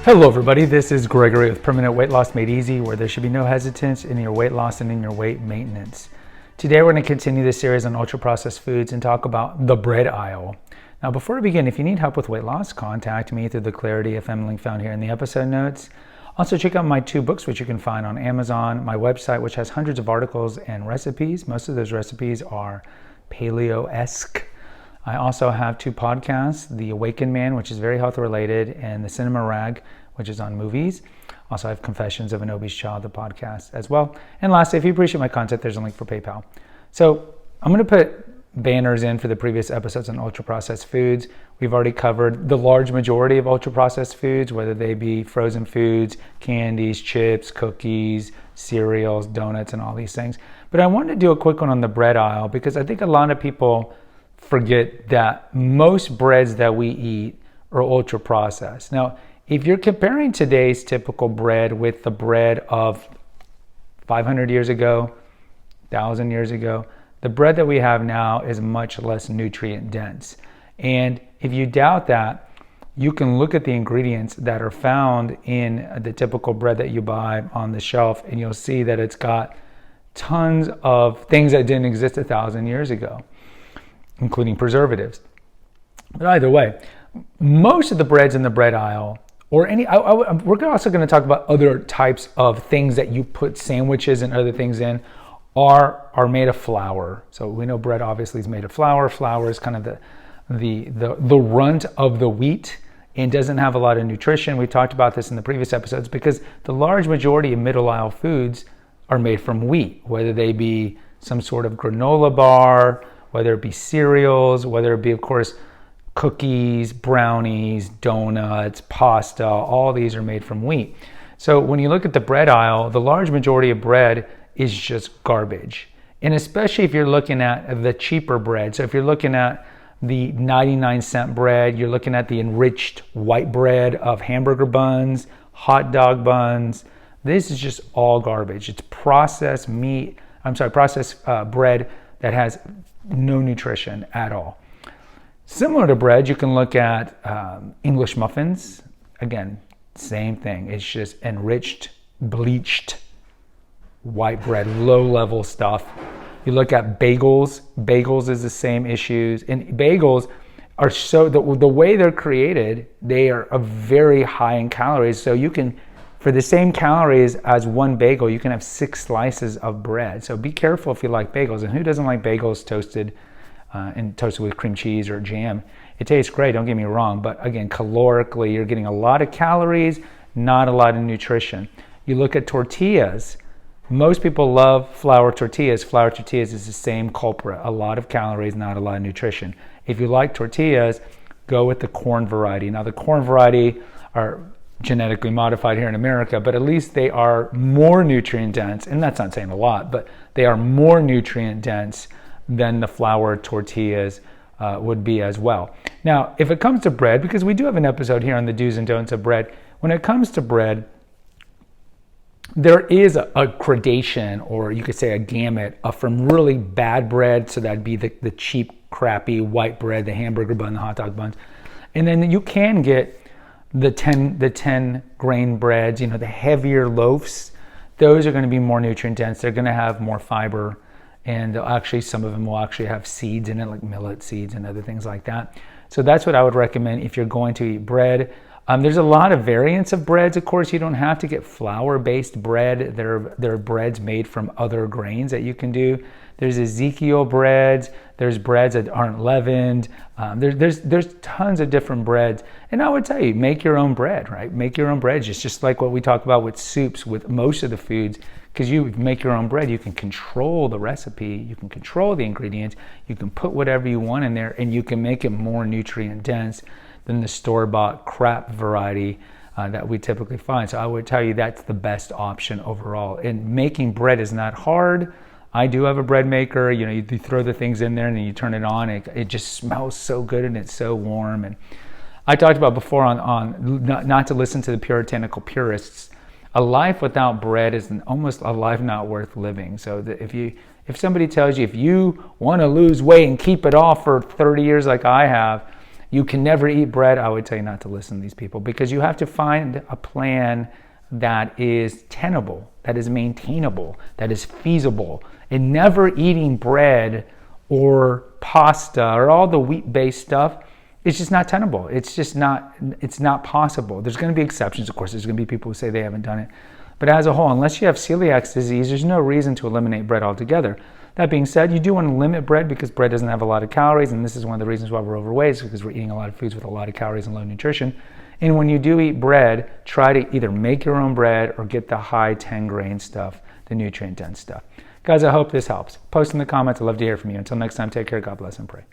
Hello everybody, this is Gregory with Permanent Weight Loss Made Easy, where there should be no hesitance in your weight loss and in your weight maintenance. Today we're going to continue this series on ultra-processed foods and talk about the bread aisle. Now before we begin, if you need help with weight loss, contact me through the Clarity FM link found here in the episode notes. Also check out my 2 books, which you can find on Amazon, my website, which has hundreds of articles and recipes. Most of those recipes are paleo-esque. I also have 2 podcasts, The Awakened Man, which is very health related, and The Cinema Rag, which is on movies. Also, I have Confessions of an Obese Child, the podcast as well. And lastly, if you appreciate my content, there's a link for PayPal. So I'm going to put banners in for the previous episodes on ultra-processed foods. We've already covered the large majority of ultra-processed foods, whether they be frozen foods, candies, chips, cookies, cereals, donuts, and all these things. But I wanted to do a quick one on the bread aisle because I think a lot of people forget that most breads that we eat are ultra-processed. Now, if you're comparing today's typical bread with the bread of 500 years ago, 1,000 years ago, the bread that we have now is much less nutrient dense. And if you doubt that, you can look at the ingredients that are found in the typical bread that you buy on the shelf, and you'll see that it's got tons of things that didn't exist 1,000 years ago, including preservatives. But either way, most of the breads in the bread aisle, or we're also going to talk about other types of things that you put sandwiches and other things in, are made of flour. So we know bread obviously is made of flour. Flour is kind of the runt of the wheat and doesn't have a lot of nutrition. We talked about this in the previous episodes because the large majority of middle aisle foods are made from wheat, whether they be some sort of granola bar, whether it be cereals, whether it be, of course, cookies, brownies, donuts, pasta, all these are made from wheat. So when you look at the bread aisle, the large majority of bread is just garbage. And especially if you're looking at the cheaper bread. So if you're looking at the 99-cent bread, you're looking at the enriched white bread of hamburger buns, hot dog buns. This is just all garbage. It's processed bread that has no nutrition at all. Similar to bread, you can look at English muffins. Again, same thing. It's just enriched, bleached white bread, low-level stuff. You look at bagels. Bagels is the same issues. And bagels are the way they're created, they are very high in calories. So you can, for the same calories as one bagel, you can have 6 slices of bread. So be careful if you like bagels. And who doesn't like bagels toasted with cream cheese or jam? It tastes great, don't get me wrong, but again, calorically, you're getting a lot of calories, not a lot of nutrition. You look at tortillas. Most people love flour tortillas. Flour tortillas is the same culprit. A lot of calories, not a lot of nutrition. If you like tortillas, go with the corn variety. Now, the corn variety are genetically modified here in America, but at least they are more nutrient dense, and that's not saying a lot, but they are more nutrient dense than the flour tortillas would be as well. Now, if it comes to bread, because we do have an episode here on the do's and don'ts of bread, when it comes to bread, there is a gradation, or you could say a gamut, from really bad bread, so that'd be the cheap, crappy white bread, the hamburger bun, the hot dog buns, and then you can get the 10 grain breads, the heavier loaves. Those are going to be more nutrient dense. They're going to have more fiber. And some of them will actually have seeds in it, like millet seeds and other things like that. So that's what I would recommend if you're going to eat bread. There's a lot of variants of breads. Of course, you don't have to get flour-based bread. There are breads made from other grains that you can do. There's Ezekiel breads. There's breads that aren't leavened. There's tons of different breads. And I would tell you, make your own bread, right? Make your own bread. It's just like what we talk about with soups, with most of the foods. Because you make your own bread, you can control the recipe, you can control the ingredients, you can put whatever you want in there, and you can make it more nutrient dense than the store-bought crap variety that we typically find. So I would tell you that's the best option overall. And making bread is not hard. I do have a bread maker. You throw the things in there and then you turn it on. It just smells so good and it's so warm. And I talked about before on not to listen to the puritanical purists. A life without bread is almost a life not worth living. So if somebody tells you if you want to lose weight and keep it off for 30 years like I have, you can never eat bread, I would tell you not to listen to these people, because you have to find a plan that is tenable, that is maintainable, that is feasible. And never eating bread or pasta or all the wheat-based stuff, it's just not tenable. It's not possible. There's going to be exceptions, of course. There's going to be people who say they haven't done it. But as a whole, unless you have celiac disease, there's no reason to eliminate bread altogether. That being said, you do want to limit bread because bread doesn't have a lot of calories, and this is one of the reasons why we're overweight, is because we're eating a lot of foods with a lot of calories and low nutrition. And when you do eat bread, try to either make your own bread or get the high 10-grain stuff, the nutrient-dense stuff. Guys, I hope this helps. Post in the comments. I'd love to hear from you. Until next time, take care. God bless and pray.